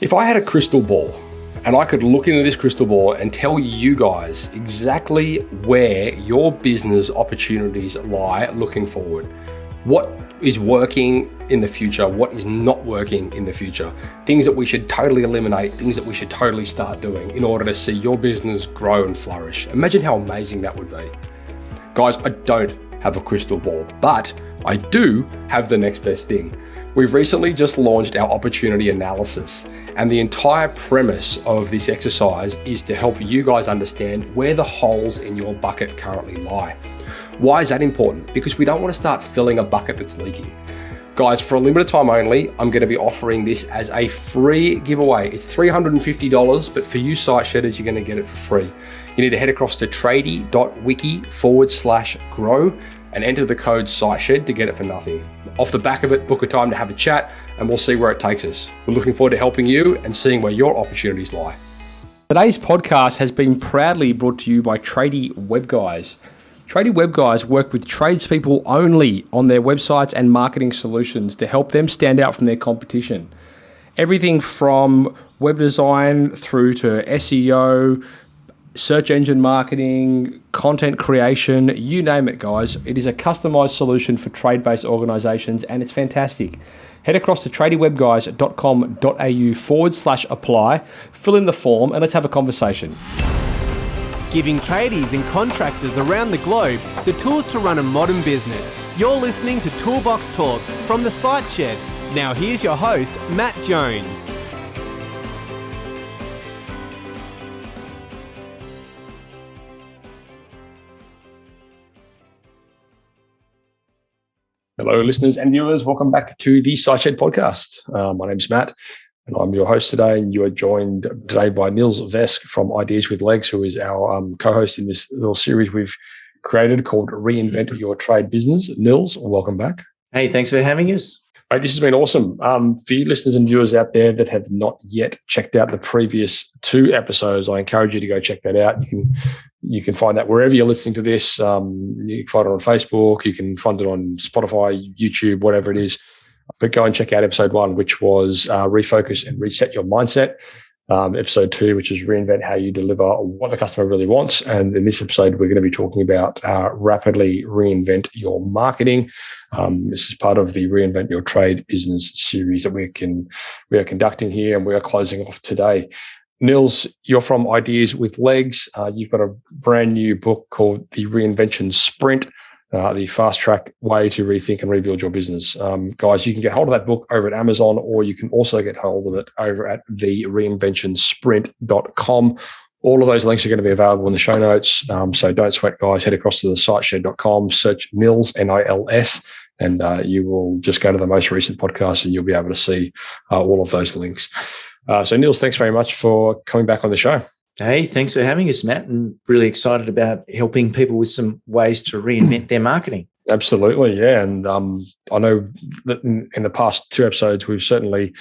If I had a crystal ball and I could look into this crystal ball and tell you guys exactly where your business opportunities lie looking forward, what is working in the future, what is not working in the future, things that we should totally eliminate, things that we should totally start doing in order to see your business grow and flourish. Imagine how amazing that would be. Guys, I don't have a crystal ball, but I do have the next best thing. We've recently just launched our opportunity analysis, and the entire premise of this exercise is to help you guys understand where the holes in your bucket currently lie. Why is that important? Because we don't want to start filling a bucket that's leaking. Guys, for a limited time only, I'm going to be offering this as a free giveaway. It's $350, but for you site shedders, you're going to get it for free. You need to head across to tradie.wiki/grow and enter the code SiteShed to get it for nothing. Off the back of it, book a time to have a chat and we'll see where it takes us. We're looking forward to helping you and seeing where your opportunities lie. Today's podcast has been proudly brought to you by Tradie Web Guys. Tradie Web Guys work with tradespeople only on their websites and marketing solutions to help them stand out from their competition. Everything from web design through to SEO, search engine marketing, content creation, you name it, guys. It is a customized solution for trade-based organizations and it's fantastic. Head across to tradiewebguys.com.au/apply, fill in the form and let's have a conversation. Giving tradies and contractors around the globe the tools to run a modern business. You're listening to Toolbox Talks from the Site Shed. Now here's your host, Matt Jones. Hello, listeners and viewers. Welcome back to the SiteShed podcast. My name's Matt, and I'm your host today. And you are joined today by Nils Vesk from Ideas with Legs, who is our co-host in this little series we've created called Reinvent Your Trade Business. Nils, welcome back. Hey, thanks for having us. Right, this has been awesome. For you listeners and viewers out there that have not yet checked out the previous 2 episodes, I encourage you to go check that out. You can find that wherever you're listening to this. You can find it on Facebook. You can find it on Spotify, YouTube, whatever it is. But go and check out episode 1, which was Refocus and Reset Your Mindset. Episode 2, which is Reinvent, how you deliver what the customer really wants. And in this episode, we're going to be talking about rapidly reinvent your marketing. This is part of the Reinvent Your Trade Business series that we are conducting here, and we are closing off today. Nils, you're from Ideas with Legs. You've got a brand new book called the Reinvention Sprint, the fast track way to rethink and rebuild your business. Guys, you can get hold of that book over at Amazon, or you can also get hold of it over at the reinventionsprint.com. All of those links are going to be available in the show notes. So don't sweat, guys. Head across to the siteshed.com, search Nils, Nils, and you will just go to the most recent podcast and you'll be able to see all of those links. So Nils, thanks very much for coming back on the show. Hey, thanks for having us, Matt, and really excited about helping people with some ways to reinvent their marketing. Absolutely, yeah. And I know that in the past 2 episodes, we've certainly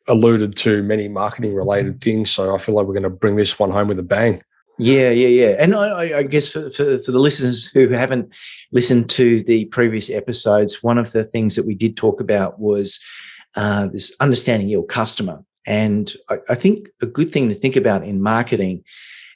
alluded to many marketing-related things, so I feel like we're going to bring this one home with a bang. Yeah. And I guess for the listeners who haven't listened to the previous episodes, one of the things that we did talk about was this understanding your customer. And I think a good thing to think about in marketing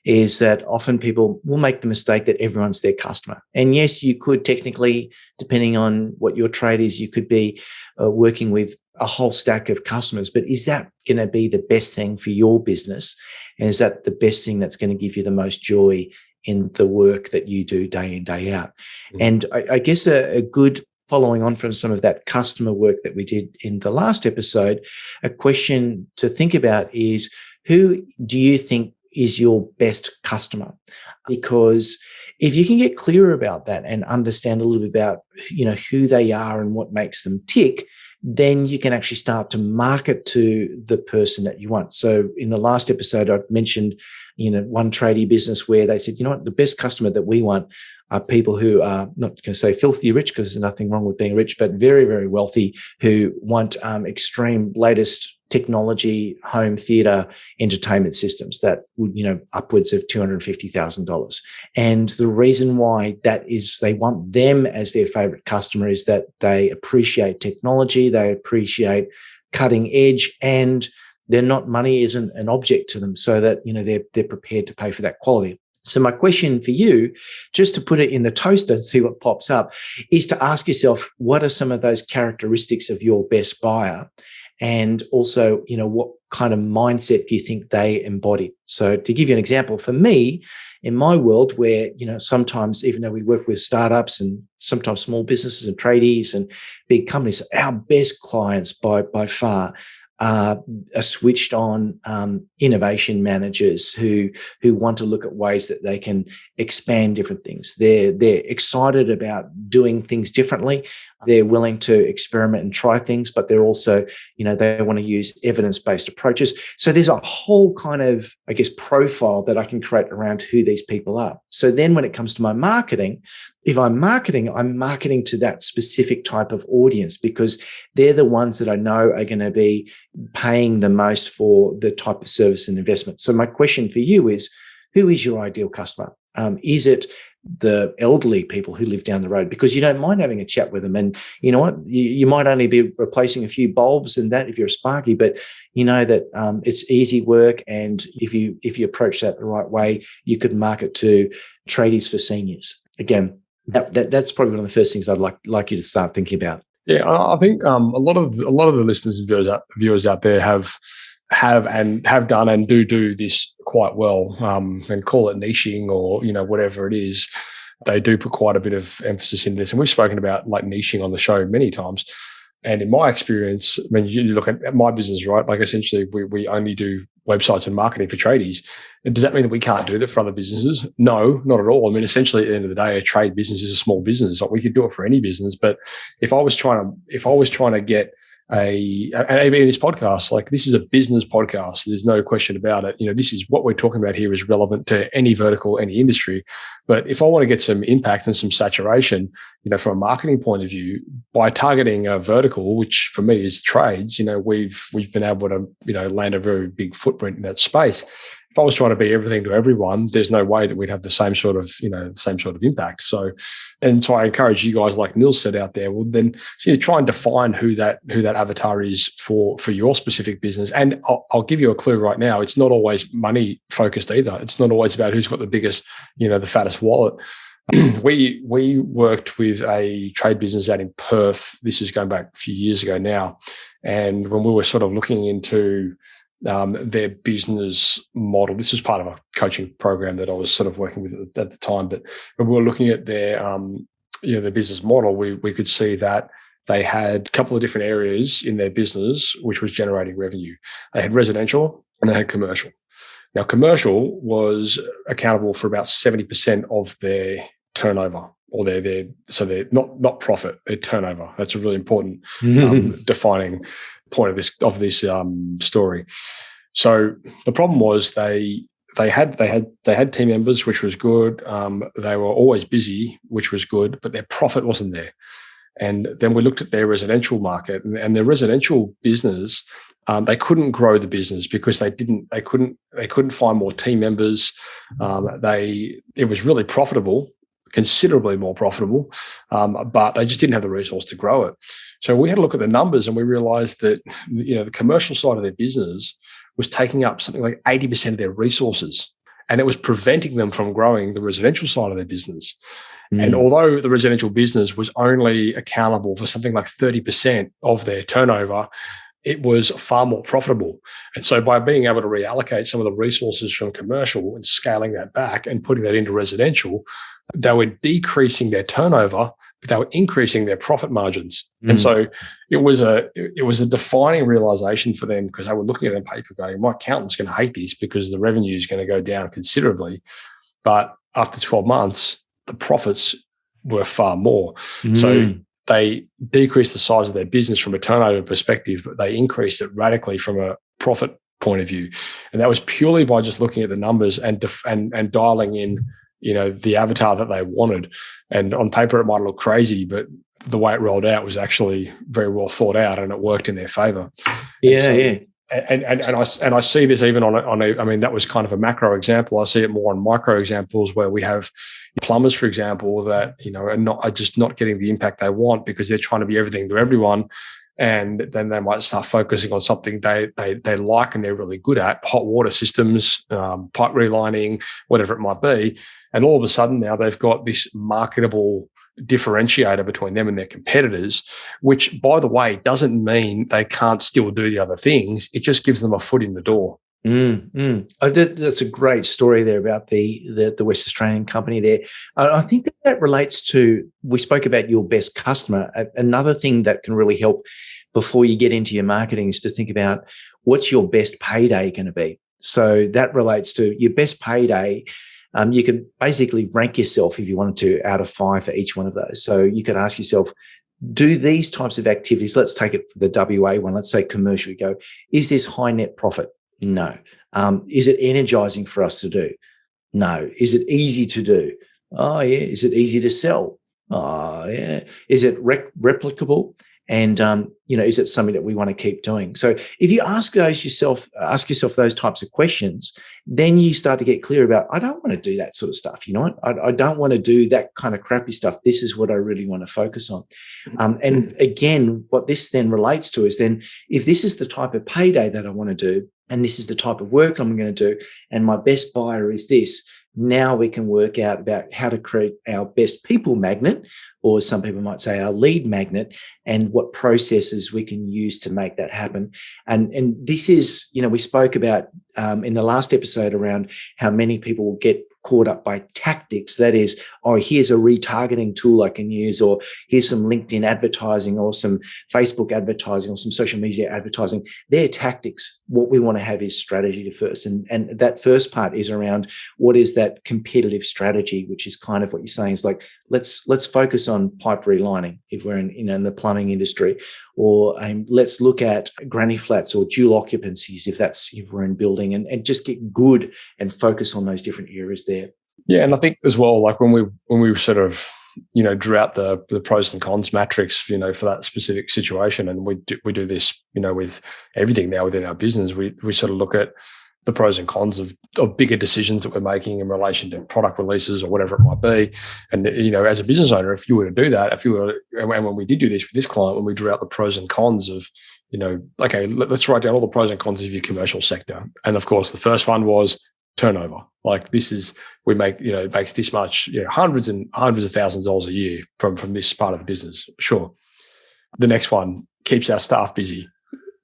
is that often people will make the mistake that everyone's their customer. And yes, you could technically, depending on what your trade is, you could be working with a whole stack of customers. But is that going to be the best thing for your business? And is that the best thing that's going to give you the most joy in the work that you do day in, day out? Mm-hmm. And I guess a good following on from some of that customer work that we did in the last episode, a question to think about is, who do you think is your best customer? Because if you can get clearer about that and understand a little bit about, who they are and what makes them tick, then you can actually start to market to the person that you want. So in the last episode, I mentioned, one tradie business where they said, the best customer that we want are people who are not going to say filthy rich, because there's nothing wrong with being rich, but very, very wealthy, who want extreme latest technology, home theater, entertainment systems that would, upwards of $250,000. And the reason why that is, they want them as their favorite customer, is that they appreciate technology, they appreciate cutting edge, and money isn't an object to them, so that, they're prepared to pay for that quality. So my question for you, just to put it in the toaster and see what pops up, is to ask yourself, what are some of those characteristics of your best buyer? And also, what kind of mindset do you think they embody? So to give you an example, for me, in my world where, sometimes, even though we work with startups and sometimes small businesses and tradies and big companies, our best clients by far are switched on innovation managers who want to look at ways that they can expand different things. They're excited about doing things differently. They're willing to experiment and try things, but they're also, they want to use evidence-based approaches. So there's a whole kind of, profile that I can create around who these people are. So then when it comes to my marketing, if I'm marketing to that specific type of audience, because they're the ones that I know are going to be paying the most for the type of service and investment. So my question for you is, who is your ideal customer? Is it the elderly people who live down the road? Because you don't mind having a chat with them, and you know what, you might only be replacing a few bulbs and that if you're a Sparky, but you know that it's easy work, and if you approach that the right way, you could market to tradies for seniors. Again, that's probably one of the first things I'd like you to start thinking about. Yeah, I think a lot of the listeners and viewers out there have done and do this quite well, and call it niching or whatever it is. They do put quite a bit of emphasis in this, and we've spoken about like niching on the show many times. And in my experience, I mean, you look at my business, right? Like essentially, we only do websites and marketing for tradies. And does that mean that we can't do that for other businesses? No, not at all. I mean, essentially, at the end of the day, a trade business is a small business. Like we could do it for any business, but if I was trying to get and even in this podcast, like this is a business podcast. There's no question about it. This is what we're talking about here is relevant to any vertical, any industry. But if I want to get some impact and some saturation, from a marketing point of view, by targeting a vertical, which for me is trades, we've been able to, land a very big footprint in that space. If I was trying to be everything to everyone, there's no way that we'd have the same sort of impact. So I encourage you guys, like Nils said out there, well, then try and define who that avatar is for your specific business. And I'll give you a clue right now. It's not always money focused either. It's not always about who's got the biggest, the fattest wallet. We worked with a trade business out in Perth. This is going back a few years ago now. And when we were sort of looking into their business model. This was part of a coaching program that I was sort of working with at the time. But when we were looking at their business model, we could see that they had a couple of different areas in their business which was generating revenue. They had residential and they had commercial. Now, commercial was accountable for about 70% of their turnover, or they're not profit, their turnover. That's a really important defining point of this story. So the problem was they had team members, which was good. They were always busy, which was good, but their profit wasn't there. And then we looked at their residential market, and their residential business, they couldn't grow the business because they couldn't find more team members. It was really profitable, considerably more profitable, but they just didn't have the resource to grow it. So we had a look at the numbers, and we realized that the commercial side of their business was taking up something like 80% of their resources, and it was preventing them from growing the residential side of their business. And although the residential business was only accountable for something like 30% of their turnover, it was far more profitable. And so by being able to reallocate some of the resources from commercial and scaling that back and putting that into residential, they were decreasing their turnover, but they were increasing their profit margins. And so it was a defining realization for them, because they were looking at their paper going, my accountant's going to hate this because the revenue is going to go down considerably. But after 12 months, the profits were far more. So they decreased the size of their business from a turnover perspective, but they increased it radically from a profit point of view. And that was purely by just looking at the numbers and dialing in, the avatar that they wanted. And on paper, it might look crazy, but the way it rolled out was actually very well thought out, and it worked in their favor. And I see this even on a, I mean, that was kind of a macro example. I see it more on micro examples where we have plumbers, for example, that, are just not getting the impact they want because they're trying to be everything to everyone. and then they might start focusing on something they like and they're really good at, hot water systems, pipe relining, whatever it might be. And all of a sudden now they've got this marketable differentiator between them and their competitors, which, by the way, doesn't mean they can't still do the other things. It just gives them a foot in the door. Oh, that's a great story there about the West Australian company there. I think that relates to, we spoke about your best customer. Another thing that can really help before you get into your marketing is to think about what's your best payday going to be. So that relates to your best payday. You can basically rank yourself, if you wanted to, out of 5 for each one of those. So you could ask yourself, do these types of activities, let's take it for the WA one, let's say commercial, you go, is this high net profit? No. Is it energizing for us to do? No. Is it easy to do? Oh, yeah. Is it easy to sell? Oh, yeah. Is it replicable? And, is it something that we want to keep doing? So if you ask yourself those types of questions, then you start to get clear about, I don't want to do that sort of stuff. You know what? I don't want to do that kind of crappy stuff. This is what I really want to focus on. And again, what this then relates to is then, if this is the type of payday that I want to do, and this is the type of work I'm going to do, and my best buyer is this, now we can work out about how to create our best people magnet, or some people might say our lead magnet, and what processes we can use to make that happen. And this is, we spoke about in the last episode around how many people will get caught up by tactics. That is, here's a retargeting tool I can use, or here's some LinkedIn advertising, or some Facebook advertising, or some social media advertising. They're tactics. What we want to have is strategy to first. And that first part is around what is that competitive strategy, which is kind of what you're saying is like, let's focus on pipe relining if we're in the plumbing industry, or let's look at granny flats or dual occupancies if we're in building, and just get good and focus on those different areas there. Yeah, and I think as well, like when we sort of drew out the pros and cons matrix, for that specific situation, and we do this, with everything now within our business, we sort of look at the pros and cons of bigger decisions that we're making in relation to product releases or whatever it might be. And, as a business owner, if you were to do that, and when we did do this with this client, when we drew out the pros and cons of, okay, let's write down all the pros and cons of your commercial sector. And of course, the first one was turnover. Like, we make, it makes this much, hundreds and hundreds of thousands of dollars a year from this part of the business. Sure. The next one keeps our staff busy.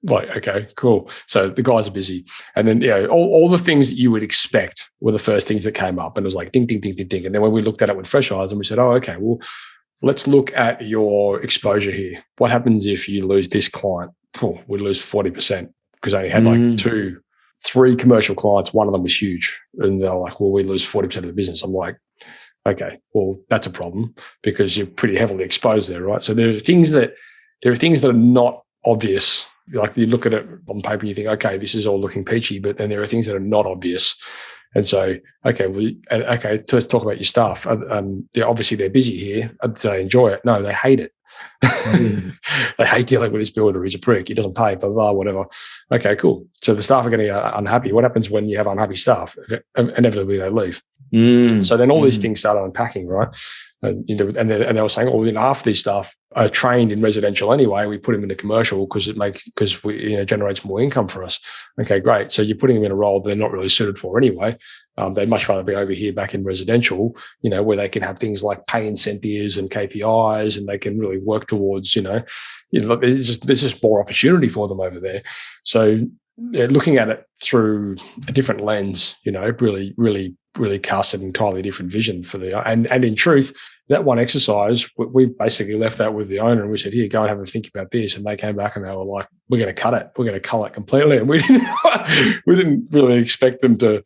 Like, okay, cool. So the guys are busy. And then, all the things that you would expect were the first things that came up. And it was like, ding, ding, ding, ding, ding. And then when we looked at it with fresh eyes and we said, oh, okay, well, let's look at your exposure here. What happens if you lose this client? Oh, we lose 40%, because I only had like 3 commercial clients. One of them was huge. And they're like, well, we lose 40% of the business. I'm like, okay, well, that's a problem, because you're pretty heavily exposed there, right? So there are things that are not obvious. Like, you look at it on paper and you think, okay, this is all looking peachy, but then there are things that are not obvious. And so, okay, let's talk about your staff. Obviously they're busy here. Do they enjoy it? No, they hate it. They hate dealing with this builder. He's a prick. He doesn't pay, blah, blah, whatever. Okay, cool. So the staff are getting unhappy. What happens when you have unhappy staff? Inevitably they leave. So then all these things start unpacking, right? And they were saying, well, half these staff are trained in residential anyway. We put them into commercial because we generates more income for us. Okay, great. So you're putting them in a role they're not really suited for anyway. They'd much rather be over here back in residential, where they can have things like pay incentives and KPIs, and they can really work towards, there's just more opportunity for them over there. So looking at it through a different lens, really, really, really cast an entirely different vision for and in truth, that one exercise, we basically left that with the owner, and we said, here, go and have a think about this. And they came back and they were like, we're going to cut it. We're going to cull it completely. And we didn't really expect them to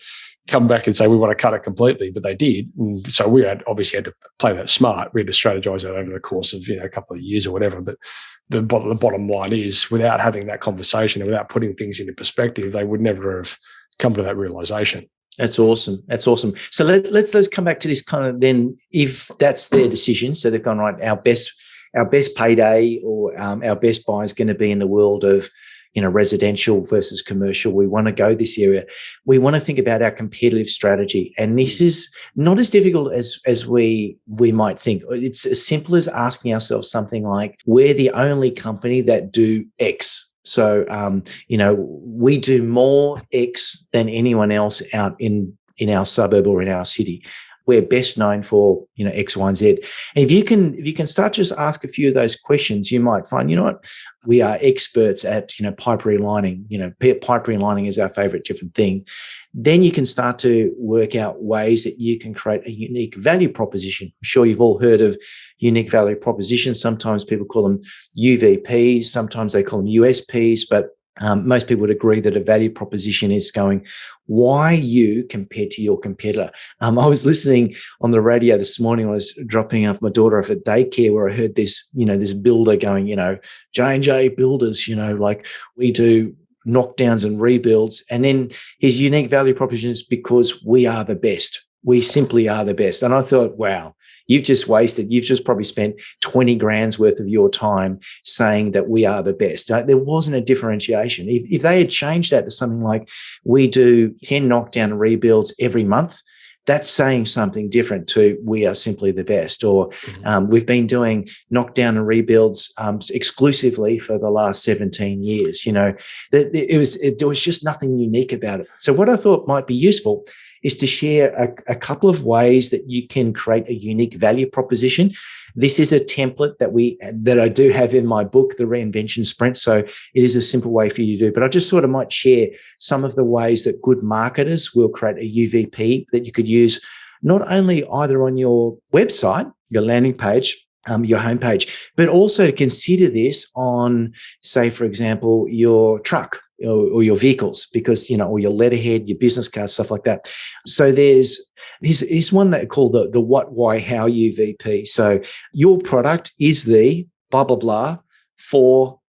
come back and say, we want to cut it completely, but they did. And so we obviously had to play that smart. We had to strategize that over the course of, a couple of years or whatever. But the bottom line is, without having that conversation and without putting things into perspective, they would never have come to that realization. That's awesome. So let's come back to this kind of, then, if that's their decision, so they've gone, right, our best payday or our best buy is going to be in the world of, residential versus commercial. We want to go this area. We want to think about our competitive strategy. And this is not as difficult as we might think. It's as simple as asking ourselves something like, we're the only company that do X. So, we do more X than anyone else out in our suburb or in our city. We're best known for, X, Y, and Z. And if you can start just ask a few of those questions, you might find, we are experts at, pipe relining. Pipe relining is our favorite different thing. Then you can start to work out ways that you can create a unique value proposition. I'm sure you've all heard of unique value propositions. Sometimes people call them UVPs. Sometimes they call them USPs, but most people would agree that a value proposition is going, why you compared to your competitor. I was listening on the radio this morning. I was dropping off my daughter off at daycare where I heard this, this builder going, J&J Builders, like we do knockdowns and rebuilds. And then his unique value proposition is because we are the best. We simply are the best. And I thought, wow, you've just probably spent 20 grand's worth of your time saying that we are the best. There wasn't a differentiation. If they had changed that to something like we do 10 knockdown rebuilds every month, that's saying something different to we are simply the best. Or we've been doing knockdown and rebuilds exclusively for the last 17 years. There was just nothing unique about it. So what I thought might be useful is to share a couple of ways that you can create a unique value proposition. This is a template that I do have in my book, The Reinvention Sprint. So it is a simple way for you to do. But I just sort of might share some of the ways that good marketers will create a UVP that you could use not only either on your website, your landing page, your homepage, but also to consider this on, say, for example, your truck or your vehicles, because, or your letterhead, your business cards, stuff like that. So there's one that called the what, why, how UVP. So your product is the blah, blah, blah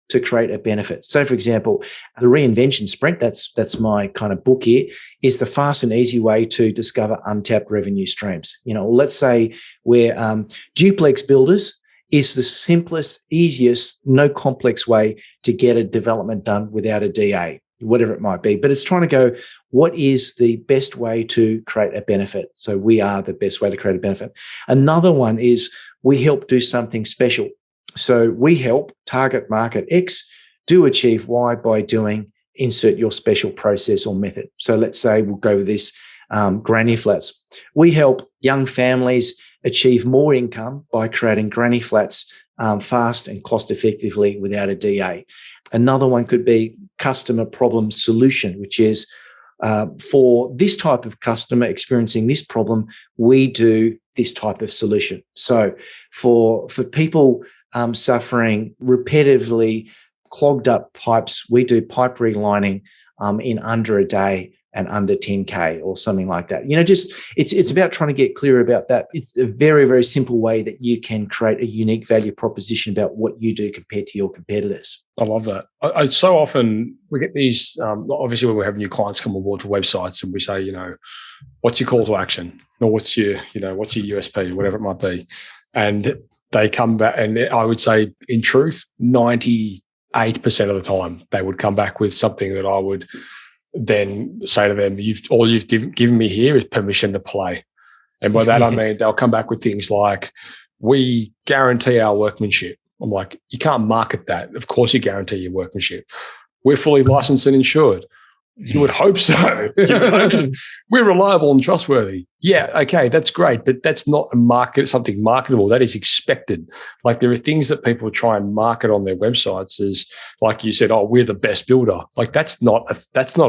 to create a benefit. So for example, the Reinvention Sprint, that's my kind of book here, is the fast and easy way to discover untapped revenue streams. Let's say we're duplex builders is the simplest, easiest, no complex way to get a development done without a DA, whatever it might be. But it's trying to go, what is the best way to create a benefit? So we are the best way to create a benefit. Another one is we help do something special. So we help target market X do achieve Y by doing insert your special process or method. So let's say we'll go with this granny flats. We help young families achieve more income by creating granny flats fast and cost effectively without a DA. Another one could be customer problem solution, which is for this type of customer experiencing this problem, we do this type of solution. So for people suffering repetitively clogged up pipes, we do pipe relining in under a day and under 10K or something like that. It's about trying to get clear about that. It's a very, very simple way that you can create a unique value proposition about what you do compared to your competitors. I love that. I so often we get these, obviously when we have new clients come on board to websites and we say, what's your call to action? Or what's your USP, whatever it might be. And they come back, and I would say in truth, 98% of the time, they would come back with something that I would then say to them, all you've given me here is permission to play. And by that, I mean, they'll come back with things like, we guarantee our workmanship. I'm like, you can't market that. Of course you guarantee your workmanship. We're fully licensed and insured. You would hope so. We're reliable and trustworthy. Yeah, okay, that's great, but that's not something marketable. That is expected. Like there are things that people try and market on their websites as, like you said, we're the best builder. Like that's not a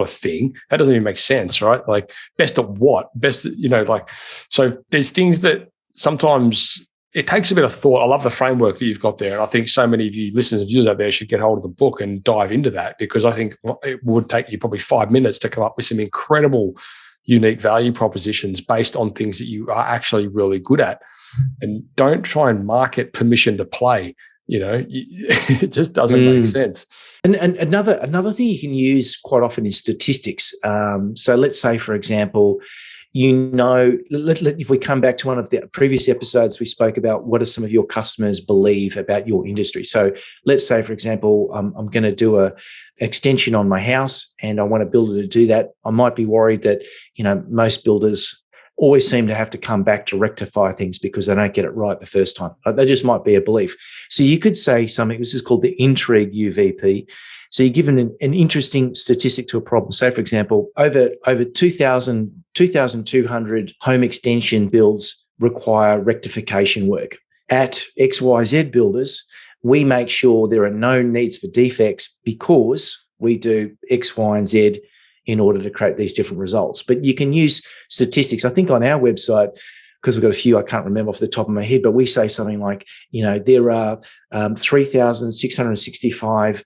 thing. That doesn't even make sense, right? Like best at what? Best, so there's things that sometimes it takes a bit of thought. I love the framework that you've got there. And I think so many of you listeners and viewers out there should get hold of the book and dive into that, because I think it would take you probably 5 minutes to come up with some incredible, unique value propositions based on things that you are actually really good at. And don't try and market permission to play. it just doesn't make sense. And another thing you can use quite often is statistics. So let's say, for example, if we come back to one of the previous episodes, we spoke about what do some of your customers believe about your industry. So let's say, for example, I'm going to do an extension on my house and I want a builder to do that. I might be worried that, most builders always seem to have to come back to rectify things because they don't get it right the first time. That just might be a belief. So you could say something, this is called the intrigue UVP. So you're given an interesting statistic to a problem. Say, for example, over 2,200 home extension builds require rectification work. At XYZ Builders, we make sure there are no needs for defects because we do X, Y, and Z in order to create these different results. But you can use statistics. I think on our website, because we've got a few I can't remember off the top of my head, but we say something like, there are 3,665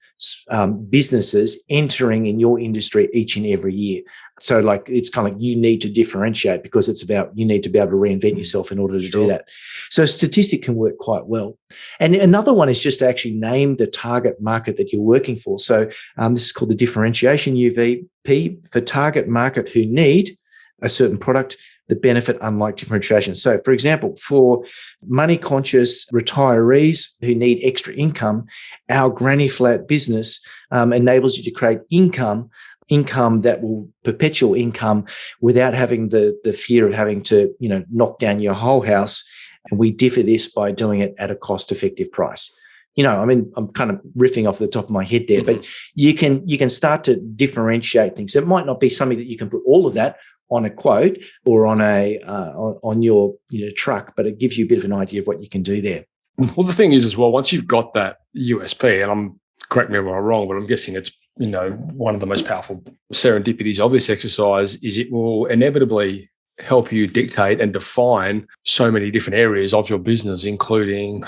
businesses entering in your industry each and every year. So like, it's kind of like you need to differentiate because it's about, you need to be able to reinvent yourself in order to do that. So statistic can work quite well. And another one is just to actually name the target market that you're working for. So this is called the differentiation UVP for target market who need a certain product, the benefit unlike differentiation. So, for example, for money-conscious retirees who need extra income, our granny flat business enables you to create income that will perpetual income without having the fear of having to, knock down your whole house. And we differ this by doing it at a cost-effective price. I'm kind of riffing off the top of my head there, but you can start to differentiate things. It might not be something that you can put all of that on a quote or on your truck, but it gives you a bit of an idea of what you can do there. Well, the thing is as well, once you've got that USP, and correct me if I'm wrong, but I'm guessing it's one of the most powerful serendipities of this exercise is it will inevitably help you dictate and define so many different areas of your business, including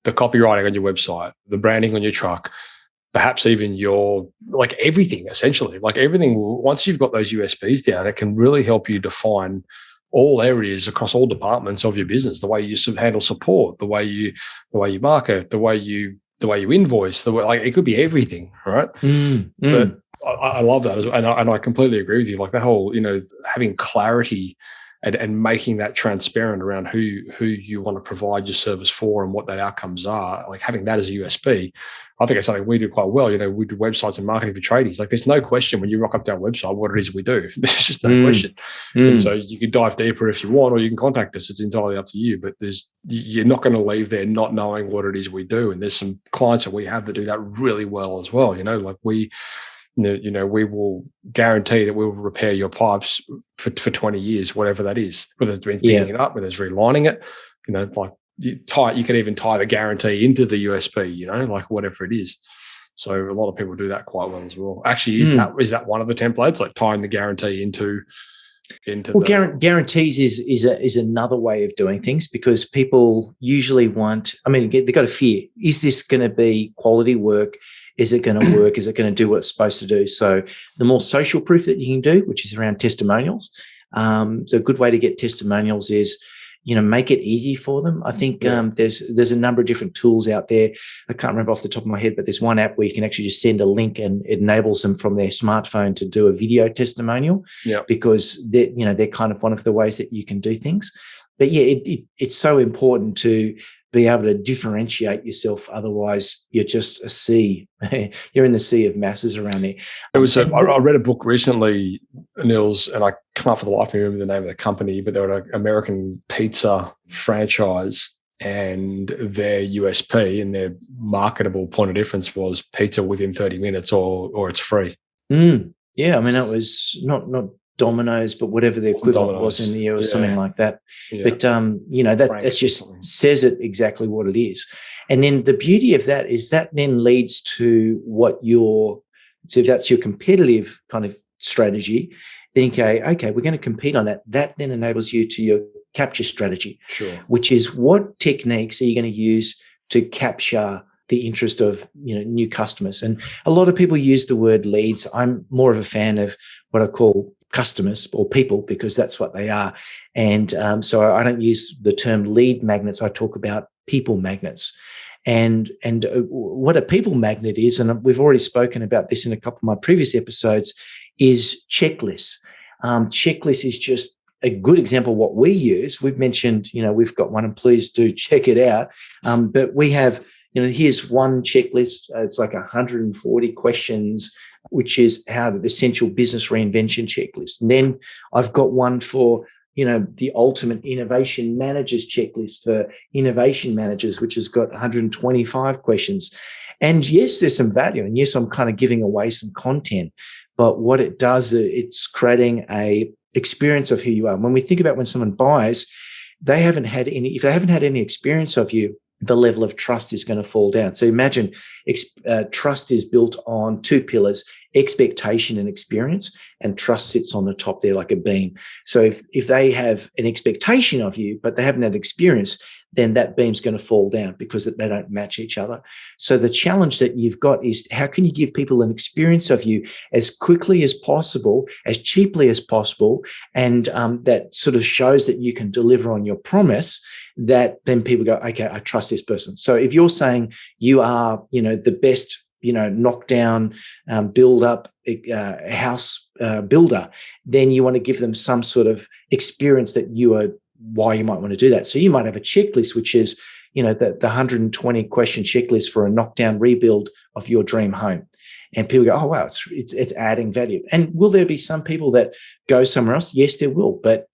the copywriting on your website, the branding on your truck, perhaps even everything, essentially. Like everything, once you've got those USPs down, it can really help you define all areas across all departments of your business, the way you handle support, the way you market, the way you invoice, it could be everything, right? But I love that, and I completely agree with you. Like that whole, having clarity and making that transparent around who you want to provide your service for and what that outcomes are, like having that as a USP, I think it's something we do quite well. We do websites and marketing for tradies. Like there's no question when you rock up to our website what it is we do. There's just no question. And so you can dive deeper if you want, or you can contact us. It's entirely up to you. But you're not going to leave there not knowing what it is we do. And there's some clients that we have that do that really well as well. Like we will guarantee that we will repair your pipes for 20 years, whatever that is, whether it's been digging it up, whether it's relining it, you can even tie the guarantee into the USP, like whatever it is. So a lot of people do that quite well as well. Actually, is that one of the templates, like tying the guarantee into guarantees is another way of doing things, because people usually they've got a fear. Is this going to be quality work? Is it going to work? Is it going to do what it's supposed to do? So the more social proof that you can do, which is around testimonials. So a good way to get testimonials is, make it easy for them. I think there's a number of different tools out there. I can't remember off the top of my head, but there's one app where you can actually just send a link and it enables them from their smartphone to do a video testimonial, because they're kind of one of the ways that you can do things. But it's so important to be able to differentiate yourself. Otherwise, you're just a sea. You're in the sea of masses around there. I read a book recently, Nils, and I can't for the life of me remember the name of the company, but they were an American pizza franchise, and their USP and their marketable point of difference was pizza within 30 minutes or it's free. Yeah, that was not Domino's, but whatever the equivalent was in the year or something like that. Yeah. But, that just says it exactly what it is. And then the beauty of that is that then leads to so if that's your competitive kind of strategy, then okay, we're going to compete on that. That then enables you to your capture strategy, which is what techniques are you going to use to capture the interest of new customers. And a lot of people use the word leads. I'm more of a fan of what I call customers or people, because that's what they are. And so I don't use the term lead magnets. I talk about people magnets. And what a people magnet is, and we've already spoken about this in a couple of my previous episodes, is checklists. Checklist is just a good example of what we use. We've mentioned, we've got one, and please do check it out. But we have, here's one checklist. It's like 140 questions, which is the essential business reinvention checklist. And then I've got one for, the ultimate innovation managers checklist for innovation managers, which has got 125 questions. And yes, there's some value. And yes, I'm kind of giving away some content. But what it does, it's creating a experience of who you are. When we think about when someone buys, if they haven't had any experience of you, the level of trust is going to fall down. So imagine trust is built on two pillars: expectation and experience, and trust sits on the top there like a beam. So if they have an expectation of you, but they haven't had experience, then that beam's going to fall down because they don't match each other. So the challenge that you've got is, how can you give people an experience of you as quickly as possible, as cheaply as possible, and that sort of shows that you can deliver on your promise, that then people go, okay, I trust this person. So if you're saying you are, the best, knockdown, build up house builder, then you want to give them some sort of experience that why you might want to do that. So you might have a checklist, which is, the 120 question checklist for a knockdown rebuild of your dream home. And people go, oh, wow, it's adding value. And will there be some people that go somewhere else? Yes, there will. But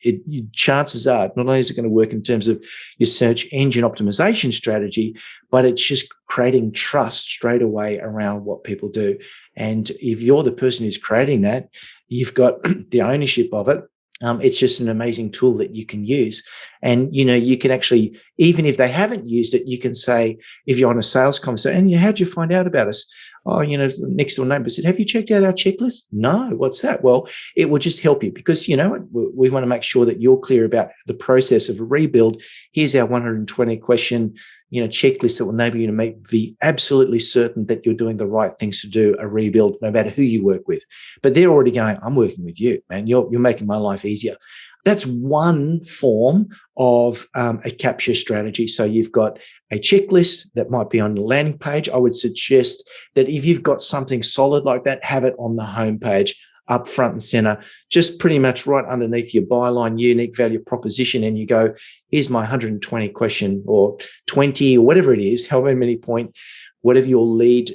chances are, not only is it going to work in terms of your search engine optimization strategy, but it's just creating trust straight away around what people do. And if you're the person who's creating that, you've got the ownership of it. It's just an amazing tool that you can use. And, you can actually, even if they haven't used it, you can say, if you're on a sales conversation, and how'd you find out about us? Oh, next door neighbor said, have you checked out our checklist? No, what's that? Well, it will just help you because, we want to make sure that you're clear about the process of a rebuild. Here's our 120 question, checklist that will enable you to be absolutely certain that you're doing the right things to do a rebuild, no matter who you work with. But they're already going, I'm working with you, man. You're making my life easier. That's one form of a capture strategy. So you've got a checklist that might be on the landing page. I would suggest that if you've got something solid like that, have it on the homepage, up front and center, just pretty much right underneath your byline, unique value proposition. And you go, here's my 120 question, or 20, or whatever it is, however many point, whatever your lead,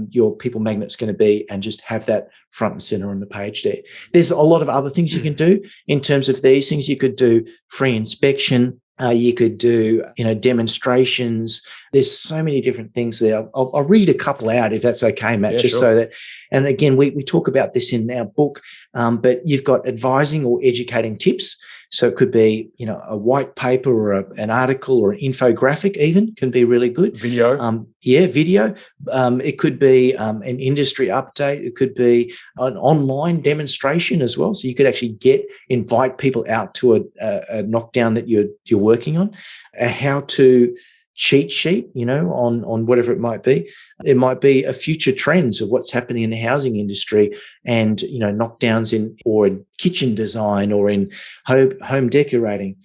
your people magnet's going to be, and just have that front and center on the page there. There's a lot of other things you can do in terms of these things. You could do free inspection. You could do, demonstrations. There's so many different things there. I'll read a couple out if that's okay, Matt, just sure. So that, and again, we talk about this in our book, but you've got advising or educating tips. So it could be, a white paper or an article or an infographic even can be really good. Video. Video. It could be an industry update. It could be an online demonstration as well. So you could actually invite people out to a knockdown that you're working on, a how-to cheat sheet, on whatever it might be. There might be a future trends of what's happening in the housing industry and, knockdowns in kitchen design or in home decorating.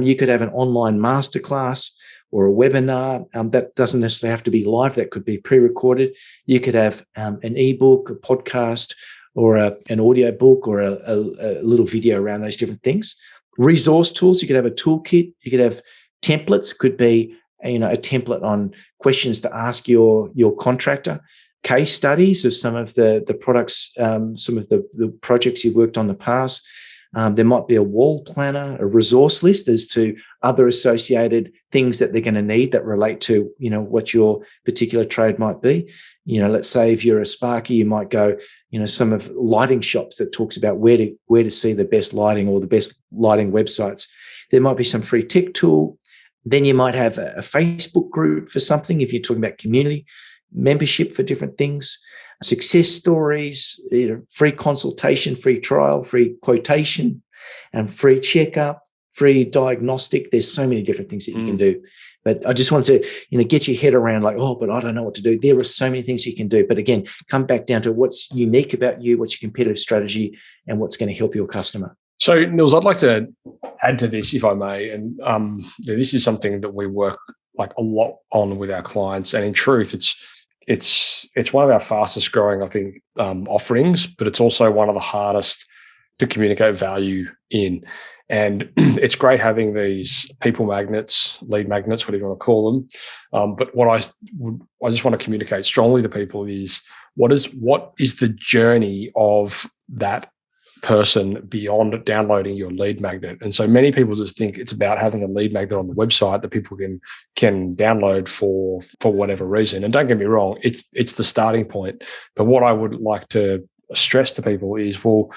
You could have an online masterclass or a webinar. That doesn't necessarily have to be live. That could be pre-recorded. You could have an ebook, a podcast, or an audio book, or a little video around those different things. Resource tools. You could have a toolkit. You could have templates. Could be a template on questions to ask your contractor, case studies of some of the products, some of the projects you've worked on in the past. There might be a wall planner, a resource list as to other associated things that they're going to need that relate to, what your particular trade might be. Let's say if you're a sparky, you might go, some of lighting shops that talks about where to see the best lighting or the best lighting websites. There might be some free tech tool. Then you might have a Facebook group for something if you're talking about community, membership for different things, success stories, free consultation, free trial, free quotation, and free checkup, free diagnostic. There's so many different things that you can do. But I just wanted to, get your head around like, but I don't know what to do. There are so many things you can do. But again, come back down to what's unique about you, what's your competitive strategy, and what's going to help your customer. So, Nils, I'd like to add to this, if I may. And this is something that we work like a lot on with our clients, and in truth, it's one of our fastest growing, I think, offerings, but it's also one of the hardest to communicate value in. And it's great having these people magnets, lead magnets, whatever you want to call them. But what I just want to communicate strongly to people is what is the journey of that person beyond downloading your lead magnet. And so many people just think it's about having a lead magnet on the website that people can download for whatever reason. And don't get me wrong, it's the starting point. But what I would like to stress to people is, well,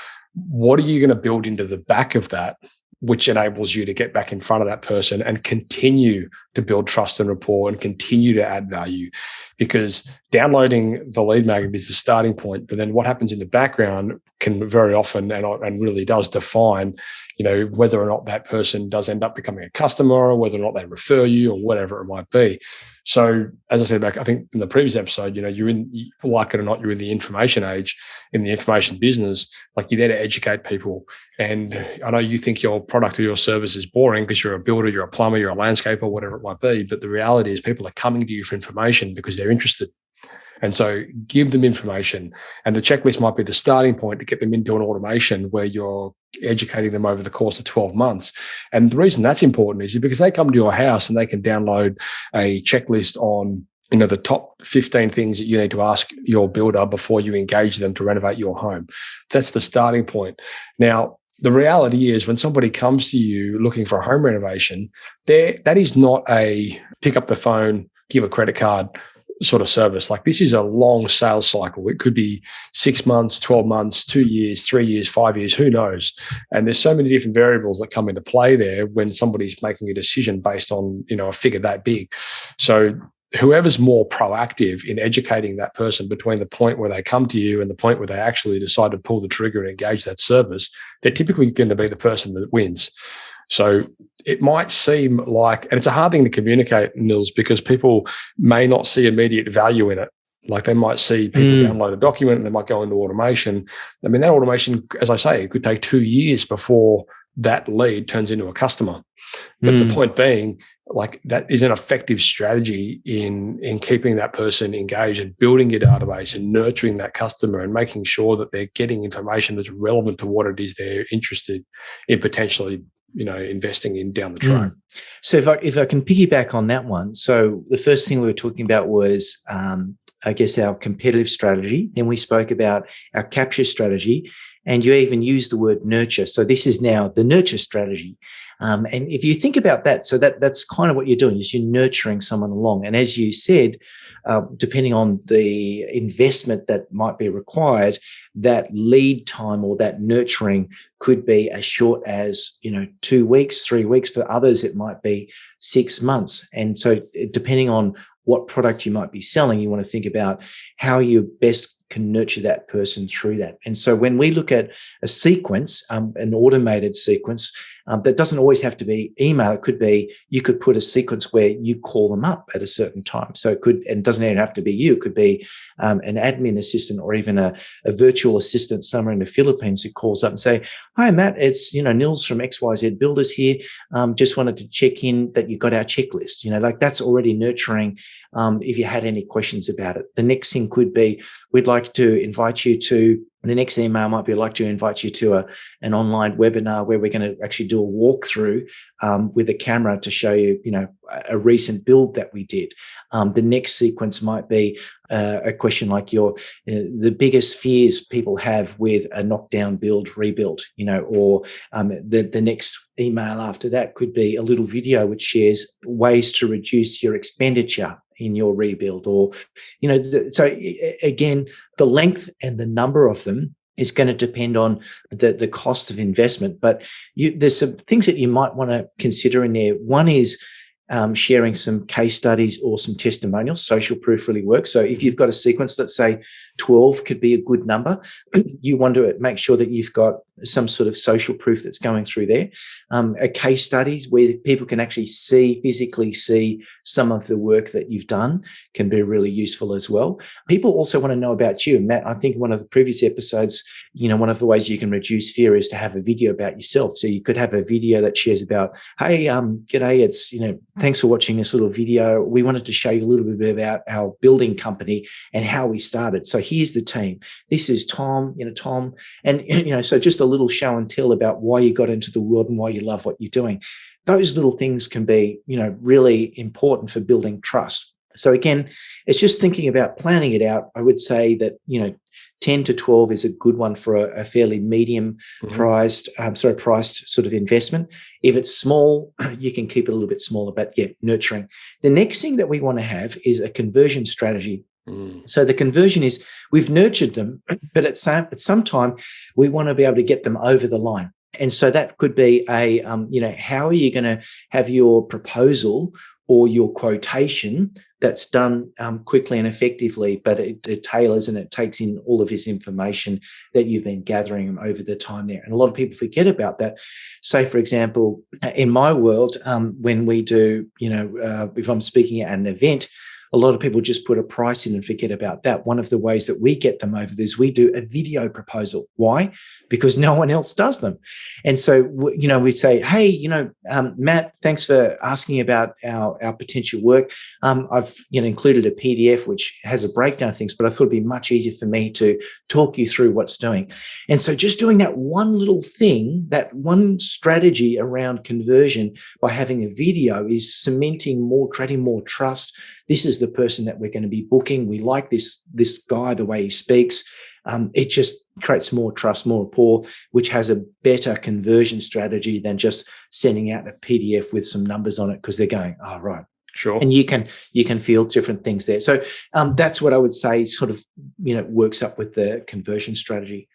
what are you going to build into the back of that, which enables you to get back in front of that person and continue to build trust and rapport and continue to add value? Because downloading the lead magnet is the starting point, but then what happens in the background can very often and really does define, whether or not that person does end up becoming a customer, or whether or not they refer you, or whatever it might be. So, as I said back, I think in the previous episode, like it or not, you're in the information age, in the information business. Like, you're there to educate people. And I know you think your product or your service is boring because you're a builder, you're a plumber, you're a landscaper, whatever it might be. But the reality is, people are coming to you for information because they're interested. And so give them information. And the checklist might be the starting point to get them into an automation where you're educating them over the course of 12 months. And the reason that's important is because they come to your house and they can download a checklist on, the top 15 things that you need to ask your builder before you engage them to renovate your home. That's the starting point. Now, the reality is, when somebody comes to you looking for a home renovation, that is not a pick up the phone, give a credit card sort of service. Like, this is a long sales cycle. It could be 6 months, 12 months, 2 years, 3 years, 5 years, who knows? And there's so many different variables that come into play there when somebody's making a decision based on, a figure that big. So whoever's more proactive in educating that person between the point where they come to you and the point where they actually decide to pull the trigger and engage that service, they're typically going to be the person that wins. So it might seem like, and it's a hard thing to communicate, Nils, because people may not see immediate value in it. Like, they might see people download a document and they might go into automation. I mean, that automation, as I say, it could take 2 years before that lead turns into a customer. But the point being, like, that is an effective strategy in keeping that person engaged and building your database and nurturing that customer and making sure that they're getting information that's relevant to what it is they're interested in potentially investing in down the track. So if I can piggyback on that one. So the first thing we were talking about was, I guess, our competitive strategy. Then we spoke about our capture strategy, and you even used the word nurture. So this is now the nurture strategy. And if you think about that, so that's kind of what you're doing, is you're nurturing someone along. And as you said, depending on the investment that might be required, that lead time or that nurturing could be as short as 2 weeks, 3 weeks. For others, it might be 6 months. And so depending on what product you might be selling, you want to think about how you best can nurture that person through that. And so when we look at a sequence, an automated sequence, that doesn't always have to be email. It could be, you could put a sequence where you call them up at a certain time. So it could, and it doesn't even have to be you. It could be an admin assistant or even a virtual assistant somewhere in the Philippines who calls up and say, "Hi, Matt, it's, Nils from XYZ Builders here. Just wanted to check in that you got our checklist." Like, that's already nurturing. If you had any questions about it, the next thing could be, we'd like to invite you to, the next email might be, like to invite you to an online webinar where we're going to actually do a walkthrough with a camera to show you, a recent build that we did. The next sequence might be a question like the biggest fears people have with a knockdown build rebuild, or the next email after that could be a little video which shares ways to reduce your expenditure in your rebuild, or, so again, the length and the number of them is going to depend on the cost of investment. But there's some things that you might want to consider in there. One is sharing some case studies or some testimonials. Social proof really works. So if you've got a sequence, let's say 12 could be a good number. You want to make sure that you've got some sort of social proof that's going through there. A case studies where people can actually physically see some of the work that you've done can be really useful as well. People also want to know about you. Matt, I think one of the previous episodes, one of the ways you can reduce fear is to have a video about yourself. So you could have a video that shares about, hey, g'day, it's, thanks for watching this little video. We wanted to show you a little bit about our building company and how we started. So here's the team. This is Tom, Tom. And, so just a little show and tell about why you got into the world and why you love what you're doing. Those little things can be, really important for building trust. So again, it's just thinking about planning it out. I would say that, 10 to 12 is a good one for a fairly medium priced sort of investment. If it's small, you can keep it a little bit smaller, but nurturing. The next thing that we want to have is a conversion strategy. So the conversion is we've nurtured them, but at some time we want to be able to get them over the line. And so that could be how are you going to have your proposal or your quotation that's done quickly and effectively, but it tailors and it takes in all of this information that you've been gathering over the time there. And a lot of people forget about that. Say, for example, in my world, when we do, if I'm speaking at an event, a lot of people just put a price in and forget about that. One of the ways that we get them over is we do a video proposal. Why? Because no one else does them. And so, we say, hey, Matt, thanks for asking about our potential work. I've, included a PDF which has a breakdown of things, but I thought it'd be much easier for me to talk you through what's doing. And so just doing that one little thing, that one strategy around conversion by having a video is cementing creating more trust. This is the person that we're going to be booking. We like this guy, the way he speaks. It just creates more trust, more rapport, which has a better conversion strategy than just sending out a PDF with some numbers on it because they're going, oh, right. Sure. And you can feel different things there. So that's what I would say sort of, works up with the conversion strategy.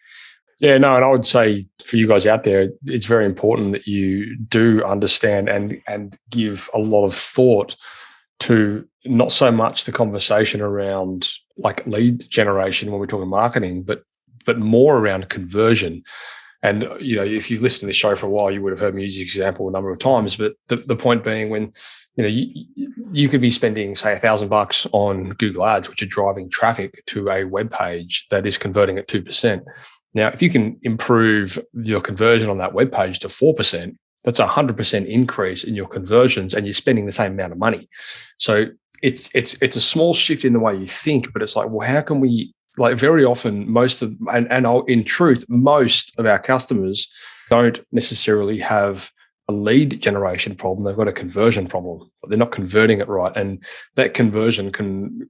Yeah, no, and I would say for you guys out there, it's very important that you do understand and give a lot of thought to not so much the conversation around like lead generation when we're talking marketing, but more around conversion. And, if you've listened to this show for a while, you would have heard me use this example a number of times. But the point being when, you could be spending, say, $1,000 on Google Ads, which are driving traffic to a web page that is converting at 2%. Now, if you can improve your conversion on that web page to 4%, that's a 100% increase in your conversions, and you're spending the same amount of money. So it's a small shift in the way you think, but it's like, well, how can we? Like very often, in truth, most of our customers don't necessarily have a lead generation problem. They've got a conversion problem, but they're not converting it right. And that conversion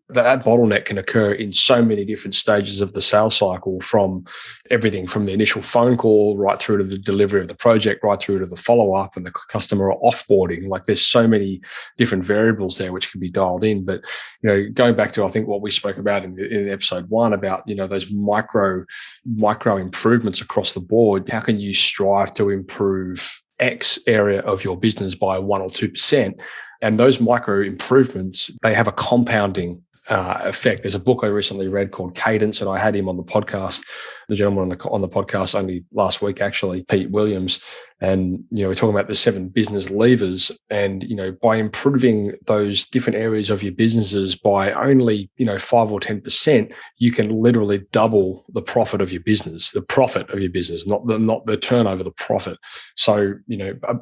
that bottleneck can occur in so many different stages of the sales cycle, from everything from the initial phone call right through to the delivery of the project, right through to the follow-up and the customer offboarding. Like there's so many different variables there which can be dialed in. But, going back to, I think, what we spoke about in episode 1 about, those micro improvements across the board. How can you strive to improve X area of your business by 1 or 2%? And those micro improvements, they have a compounding effect. There's a book I recently read called Cadence, and I had him on the podcast, the gentleman on the podcast only last week, actually, Pete Williams. And, we're talking about the 7 business levers. And, by improving those different areas of your businesses by only, 5 or 10%, you can literally double the profit of your business, not the turnover, the profit. So,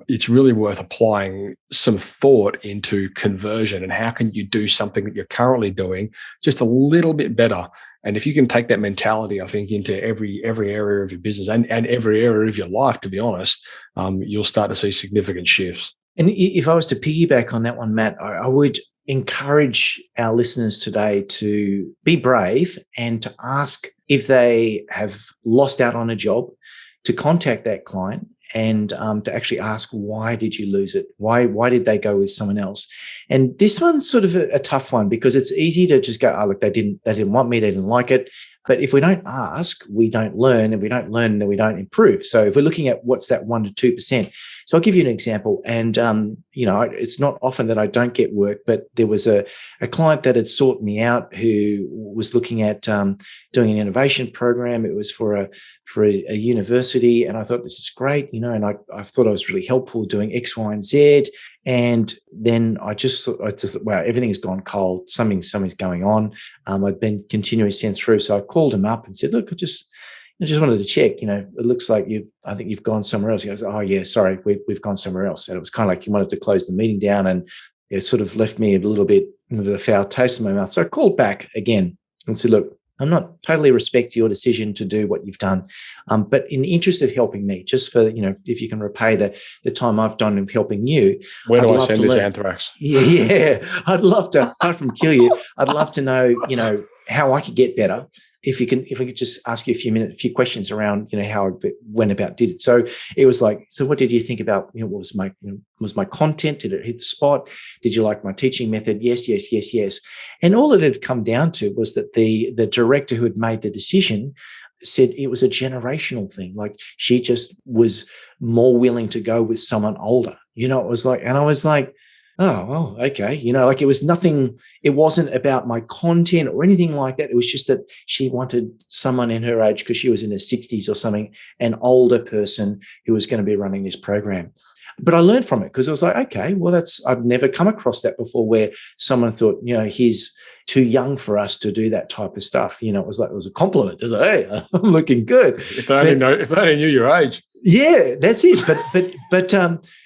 it's really worth applying some thought into conversion and how can you do something that you're currently doing just a little bit better. And if you can take that mentality, I think, into every area of your business and every area of your life, to be honest, you'll start to see significant shifts. And if I was to piggyback on that one, Matt, I would encourage our listeners today to be brave and to ask if they have lost out on a job, to contact that client and to actually ask, why did you lose it? Why did they go with someone else? And this one's sort of a tough one because it's easy to just go, oh, look, they didn't want me, they didn't like it. But if we don't ask, we don't learn, and we don't learn, then we don't improve. So if we're looking at what's that 1% to 2%, so I'll give you an example. And, it's not often that I don't get work, but there was a client that had sought me out who was looking at doing an innovation program. It was for a university. And I thought, this is great, and I thought I was really helpful doing X, Y, and Z. And then I just thought, wow, everything's gone cold. Something's going on. I've been continually sent through. So I called him up and said, look, I just wanted to check, it looks like I think you've gone somewhere else. He goes, oh yeah, sorry, we've gone somewhere else. And it was kind of like he wanted to close the meeting down, and it sort of left me a little bit with a foul taste in my mouth. So I called back again and said, look, I'm not totally respect your decision to do what you've done. But in the interest of helping me, just for, if you can repay the time I've done in helping you. Where do I send this anthrax? Yeah. I'd love to, apart from kill you, I'd love to know, how I could get better. If we could just ask you a few questions around, how I went about did it. So it was like, so what did you think about, what was my content? Did it hit the spot? Did you like my teaching method? Yes. And all it had come down to was that the director who had made the decision said it was a generational thing. Like, she just was more willing to go with someone older. It was like, and I was like, oh, well, okay. Like, it was nothing, it wasn't about my content or anything like that. It was just that she wanted someone in her age, because she was in her 60s or something, an older person who was going to be running this program. But I learned from it, because I was like, okay, well, I've never come across that before, where someone thought, he's too young for us to do that type of stuff. It was a compliment. It was like, hey, I'm looking good. If they only knew your age. Yeah, that's it. But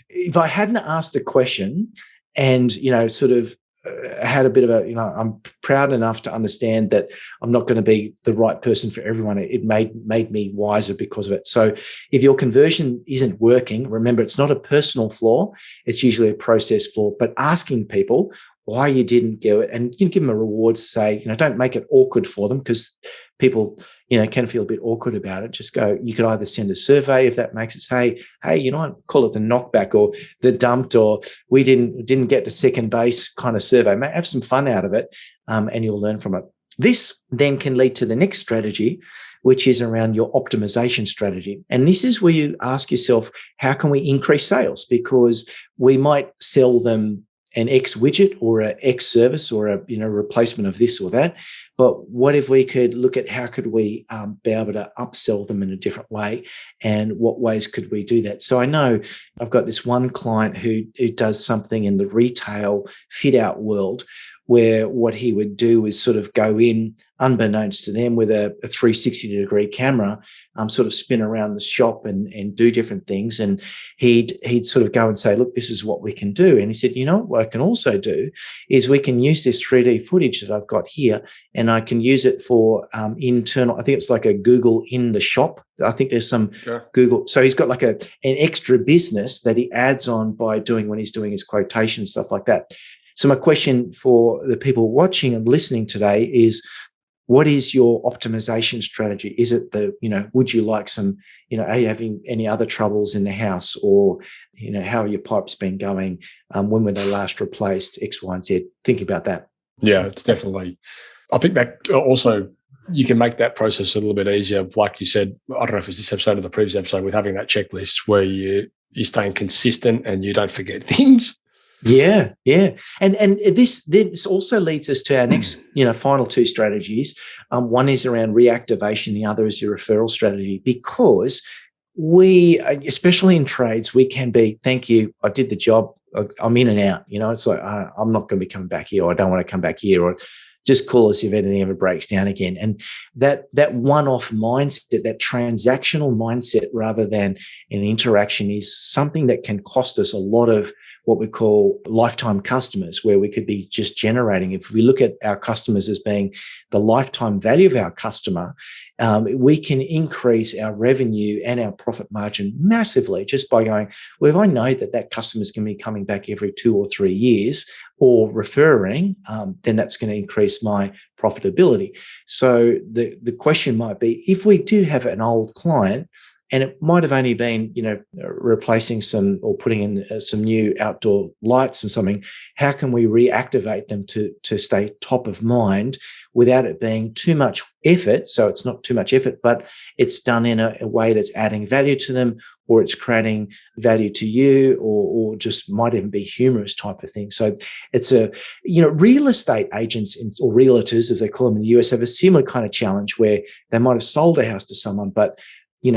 if I hadn't asked the question, and, sort of had a bit of I'm proud enough to understand that I'm not going to be the right person for everyone. It made me wiser because of it. So if your conversion isn't working, remember, it's not a personal flaw. It's usually a process flaw. But asking people why you didn't get it, and give them a reward to say, don't make it awkward for them, because people, can feel a bit awkward about it. Just go, you could either send a survey, if that makes it say, hey, call it the knockback, or the dumped, or we didn't get the second base kind of survey. Have some fun out of it, and you'll learn from it. This then can lead to the next strategy, which is around your optimization strategy. And this is where you ask yourself, how can we increase sales? Because we might sell them an X widget or an X service or a replacement of this or that. But what if we could look at how could we be able to upsell them in a different way, and what ways could we do that? So I know I've got this one client who does something in the retail fit out world, where what he would do is sort of go in, unbeknownst to them, with a 360-degree camera, sort of spin around the shop and do different things. And he'd sort of go and say, look, this is what we can do. And he said, what I can also do is we can use this 3D footage that I've got here, and I can use it for internal, I think it's like a Google in the shop. I think there's some Google. So he's got like an extra business that he adds on by doing when he's doing his quotation, stuff like that. So my question for the people watching and listening today is, what is your optimization strategy? Is it would you like some, are you having any other troubles in the house, or, how are your pipes been going? When were they last replaced? X, Y, and Z. Think about that. Yeah, it's definitely, I think that also, you can make that process a little bit easier. Like you said, I don't know if it's this episode or the previous episode, with having that checklist where you're staying consistent and you don't forget things. Yeah. And this also leads us to our next, final two strategies. One is around reactivation. The other is your referral strategy, because we, especially in trades, we can be, thank you, I did the job, I'm in and out. It's like, I'm not going to be coming back here, or I don't want to come back here, or just call us if anything ever breaks down again. And that one-off mindset, that transactional mindset rather than an interaction, is something that can cost us a lot of what we call lifetime customers, where we could be just generating. If we look at our customers as being the lifetime value of our customer, we can increase our revenue and our profit margin massively just by going, well, if I know that customer is going to be coming back every 2 or 3 years, or referring, then that's going to increase my profitability. So the question might be, if we do have an old client And it might have only been, replacing some or putting in some new outdoor lights and something. How can we reactivate them to stay top of mind without it being too much effort? So it's not too much effort, but it's done in a way that's adding value to them, or it's creating value to you, or just might even be humorous type of thing. So it's real estate agents or realtors, as they call them in the US, have a similar kind of challenge where they might have sold a house to someone, but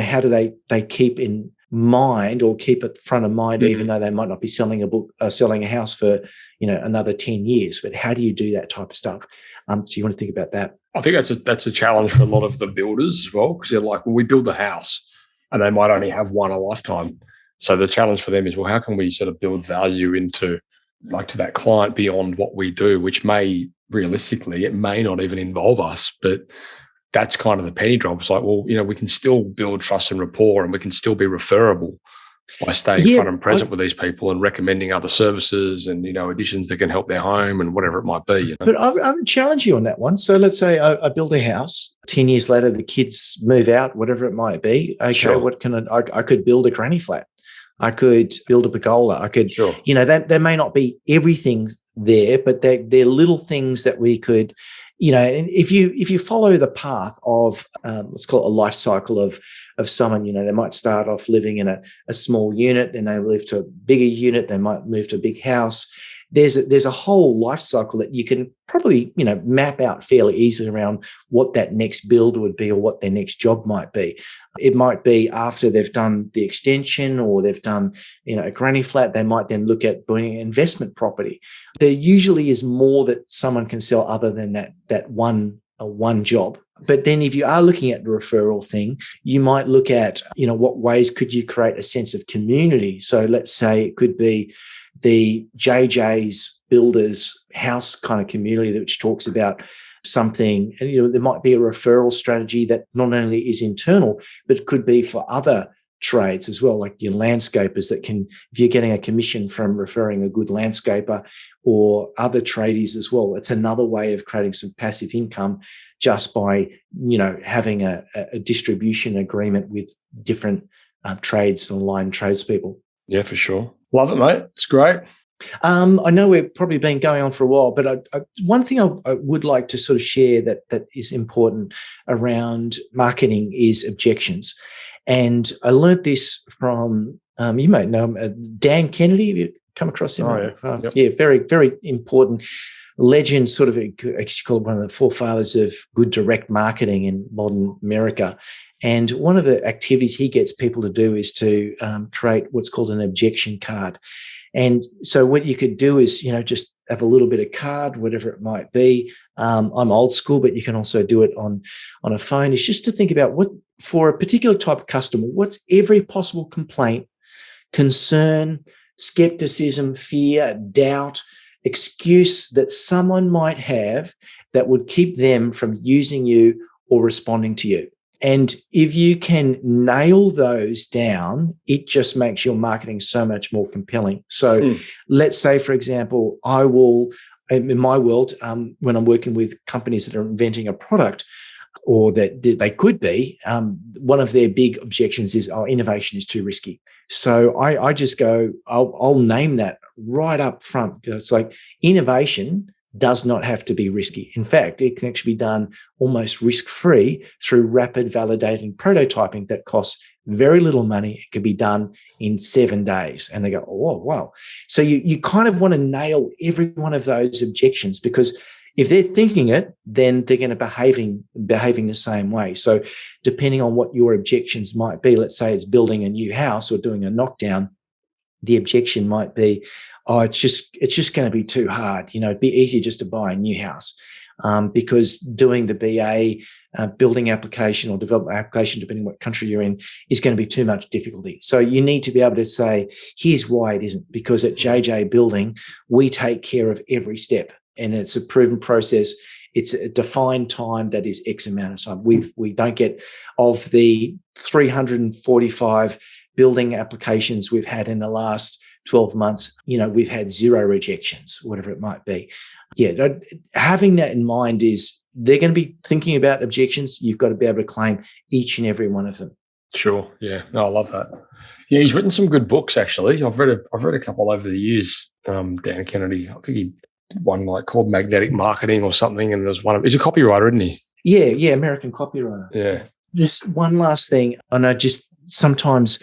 how do they keep in mind or keep it front of mind, even though they might not be selling a house for, another 10 years, but how do you do that type of stuff? So you want to think about that. I think that's a challenge for a lot of the builders as well, because they're like, well, we build the house and they might only have one a lifetime. So the challenge for them is, well, how can we sort of build value into to that client beyond what we do, which may realistically, it may not even involve us, but that's kind of the penny drop. It's like, well, we can still build trust and rapport, and we can still be referable by staying front and present with these people and recommending other services and, additions that can help their home and whatever it might be. But I would challenge you on that one. So let's say I build a house, 10 years later, the kids move out, whatever it might be. Okay, sure. What can I could build a granny flat. I could build a pergola. I could, sure. There may not be everything there, but they're little things that we could, and if you follow the path of, let's call it a life cycle of someone, they might start off living in a small unit, then they move to a bigger unit, they might move to a big house. There's a whole life cycle that you can probably, map out fairly easily around what that next build would be or what their next job might be. It might be after they've done the extension or they've done, a granny flat, they might then look at buying investment property. There usually is more that someone can sell other than that one job. But then if you are looking at the referral thing, you might look at, what ways could you create a sense of community? So let's say it could be the JJ's Builders House kind of community, which talks about something, and there might be a referral strategy that not only is internal, but it could be for other trades as well, like your landscapers that can, if you're getting a commission from referring a good landscaper or other tradies as well, it's another way of creating some passive income just by, having a distribution agreement with different trades and aligned tradespeople. Yeah, for sure. Love it, mate. It's great. I know we've probably been going on for a while, but one thing I would like to sort of share that is important around marketing is objections. And I learned this from, you might know him, Dan Kennedy. Have you come across him? Oh, yeah. Yep. Yeah, very, very important legend, sort of, I guess you call it one of the forefathers of good direct marketing in modern America. And one of the activities he gets people to do is to create what's called an objection card. And so what you could do is, just have a little bit of card, whatever it might be. I'm old school, but you can also do it on a phone. It's just to think about what, for a particular type of customer, what's every possible complaint, concern, skepticism, fear, doubt, excuse that someone might have that would keep them from using you or responding to you. And if you can nail those down, it just makes your marketing so much more compelling. So let's say, for example, I will, in my world, when I'm working with companies that are inventing a product, or that they could be, one of their big objections is, innovation is too risky. So I just go, I'll name that right up front. It's like, innovation does not have to be risky. In fact, it can actually be done almost risk-free through rapid validating prototyping that costs very little money. It can be done in 7 days. And they go, oh, wow. So you kind of want to nail every one of those objections, because if they're thinking it, then they're going to behaving the same way. So depending on what your objections might be, let's say it's building a new house or doing a knockdown, the objection might be, it's just going to be too hard. It'd be easier just to buy a new house, because doing the BA building application or development application, depending on what country you're in, is going to be too much difficulty. So you need to be able to say, here's why it isn't, because at JJ Building, we take care of every step. And it's a proven process. It's a defined time that is X amount of time. We don't get, of the 345 building applications we've had in the last 12 months, we've had 0 rejections, whatever it might be. Yeah, having that in mind is they're going to be thinking about objections. You've got to be able to claim each and every one of them. Sure. Yeah. No, I love that. Yeah, he's written some good books actually. I've read a couple over the years. Dan Kennedy, I think he did one like called Magnetic Marketing or something, and there's one. He's a copywriter, isn't he? Yeah, American copywriter. Yeah. Just one last thing. I know just sometimes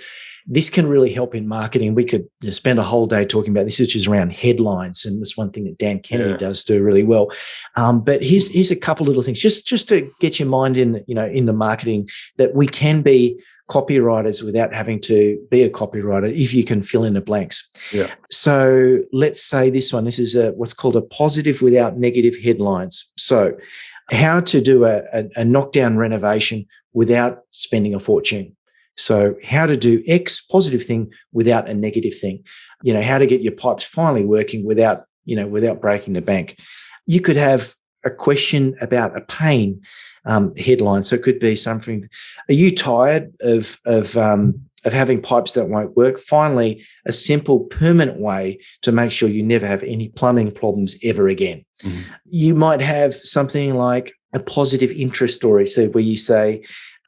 this can really help in marketing. We could spend a whole day talking about this, which is around headlines. And that's one thing that Dan Kennedy does do really well. But here's a couple little things just to get your mind in the marketing, that we can be copywriters without having to be a copywriter if you can fill in the blanks. Yeah. So let's say this one. This is what's called a positive without negative headlines. So how to do a knockdown renovation without spending a fortune. So how to do X positive thing without a negative thing. How to get your pipes finally working without breaking the bank. You could have a question about a pain headline. So it could be something, are you tired of having pipes that won't work? Finally, a simple permanent way to make sure you never have any plumbing problems ever again. Mm-hmm. You might have something like a positive interest story. So where you say,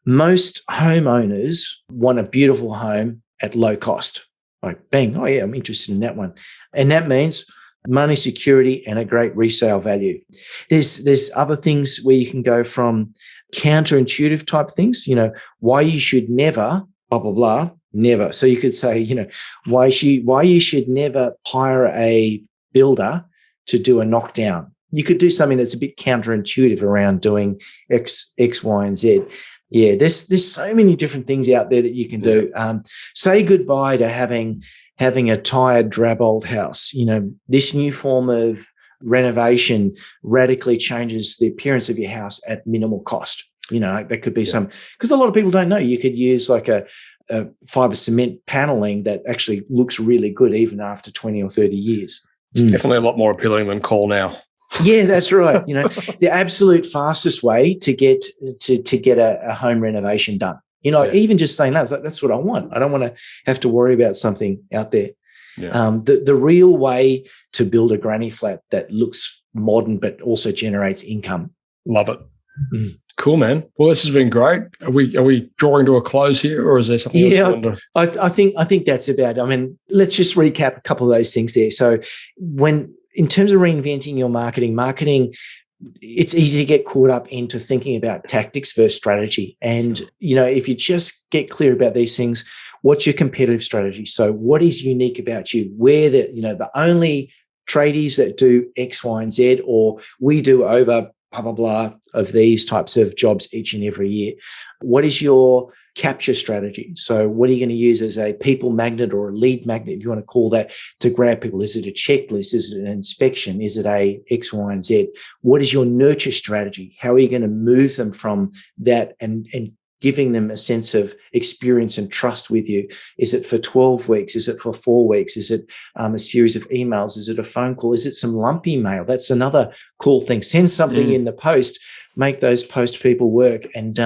most homeowners want a beautiful home at low cost. Like, bang, oh yeah, I'm interested in that one. And that means money security and a great resale value. There's other things where you can go from counterintuitive type things, why you should never, blah, blah, blah, never. So you could say, why you should never hire a builder to do a knockdown. You could do something that's a bit counterintuitive around doing X, Y, and Z. Yeah, there's so many different things out there that you can do. Say goodbye to having a tired, drab old house. This new form of renovation radically changes the appearance of your house at minimal cost. That could be some, because a lot of people don't know. You could use like a fiber cement paneling that actually looks really good even after 20 or 30 years. It's definitely a lot more appealing than coal now. Yeah, that's right. The absolute fastest way to get a home renovation done. Even just saying that's what I want. I don't want to have to worry about something out there. Yeah. The real way to build a granny flat that looks modern but also generates income. Love it. Mm. Cool, man. Well, this has been great. Are we drawing to a close here, or is there something else you want to... I think that's about it. I mean, let's just recap a couple of those things there. So in terms of reinventing your marketing, it's easy to get caught up into thinking about tactics versus strategy. And, if you just get clear about these things, what's your competitive strategy? So what is unique about you? We're the only tradies that do X, Y, and Z, or we do over blah, blah, blah of these types of jobs each and every year. What is your capture strategy? So what are you going to use as a people magnet or a lead magnet, if you want to call that, to grab people? Is it a checklist? Is it an inspection? Is it a X, Y, and Z? What is your nurture strategy? How are you going to move them from that and giving them a sense of experience and trust with you? Is it for 12 weeks? Is it for 4 weeks? Is it a series of emails? Is it a phone call? Is it some lumpy mail? That's another cool thing. Send something in the post, make those post people work, and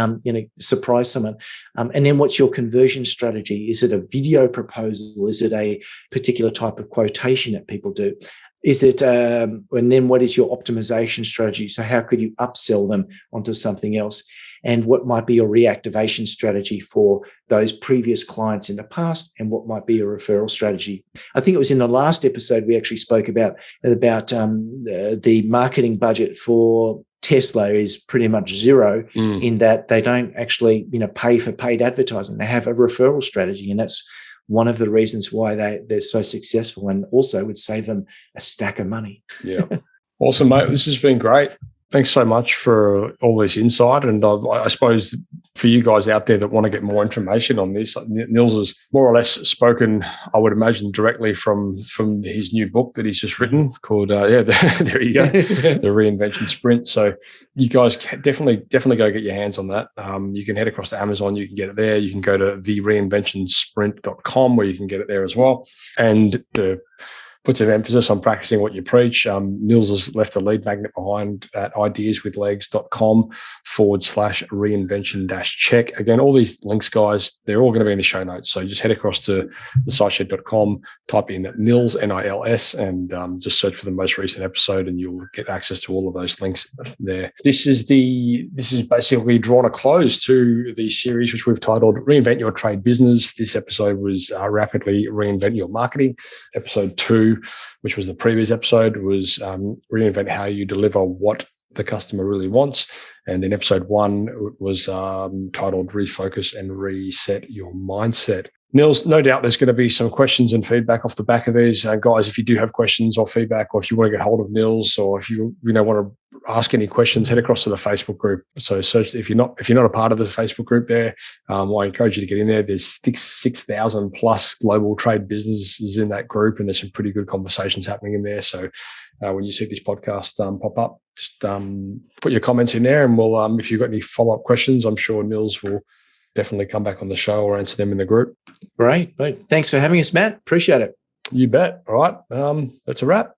surprise someone. And then what's your conversion strategy? Is it a video proposal? Is it a particular type of quotation that people do? Is it, and then what is your optimization strategy? So how could you upsell them onto something else? And what might be your reactivation strategy for those previous clients in the past? And what might be your referral strategy? I think it was in the last episode we actually spoke about the marketing budget for Tesla is pretty much zero in that they don't actually, pay for paid advertising. They have a referral strategy, and that's one of the reasons why they're so successful, and also would save them a stack of money. Yeah. Awesome, mate. This has been great. Thanks so much for all this insight. And I suppose for you guys out there that want to get more information on this, Nils has more or less spoken, I would imagine, directly from his new book that he's just written called, there you go, the Reinvention Sprint. So you guys definitely go get your hands on that. You can head across to Amazon. You can get it there. You can go to thereinventionsprint.com where you can get it there as well. And the puts an emphasis on practicing what you preach. Nils has left a lead magnet behind at ideaswithlegs.com/reinvention-check. Again, all these links, guys, they're all going to be in the show notes. So just head across to the siteshed.com, type in Nils, Nils, and just search for the most recent episode, and you'll get access to all of those links there. This is basically drawn a close to the series, which we've titled Reinvent Your Trade Business. This episode was Rapidly Reinvent Your Marketing. Episode 2, which was the previous episode, was Reinvent How You Deliver What the Customer Really Wants. And in episode 1, it was titled Refocus and Reset Your Mindset. Nils, no doubt there's going to be some questions and feedback off the back of these. Guys, if you do have questions or feedback, or if you want to get hold of Nils, or if you want to ask any questions, head across to the Facebook group. So search, if you're not a part of the Facebook group there, I encourage you to get in there. There's 6,000 plus global trade businesses in that group, and there's some pretty good conversations happening in there. So when you see this podcast pop up, just put your comments in there, and we'll if you've got any follow-up questions, I'm sure Nils will definitely come back on the show or answer them in the group. Great. Thanks for having us, Matt. Appreciate it. You bet. All right. That's a wrap.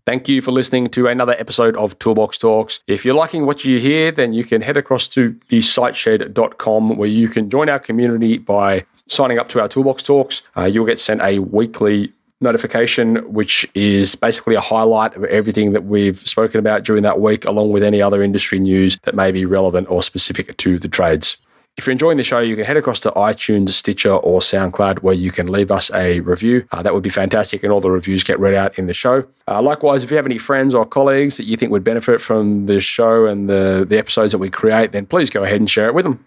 Thank you for listening to another episode of Toolbox Talks. If you're liking what you hear, then you can head across to the siteshed.com, where you can join our community by signing up to our Toolbox Talks. You'll get sent a weekly notification, which is basically a highlight of everything that we've spoken about during that week, along with any other industry news that may be relevant or specific to the trades. If you're enjoying the show, you can head across to iTunes, Stitcher, or SoundCloud, where you can leave us a review. That would be fantastic, and all the reviews get read out in the show. Likewise, if you have any friends or colleagues that you think would benefit from the show and the episodes that we create, then please go ahead and share it with them.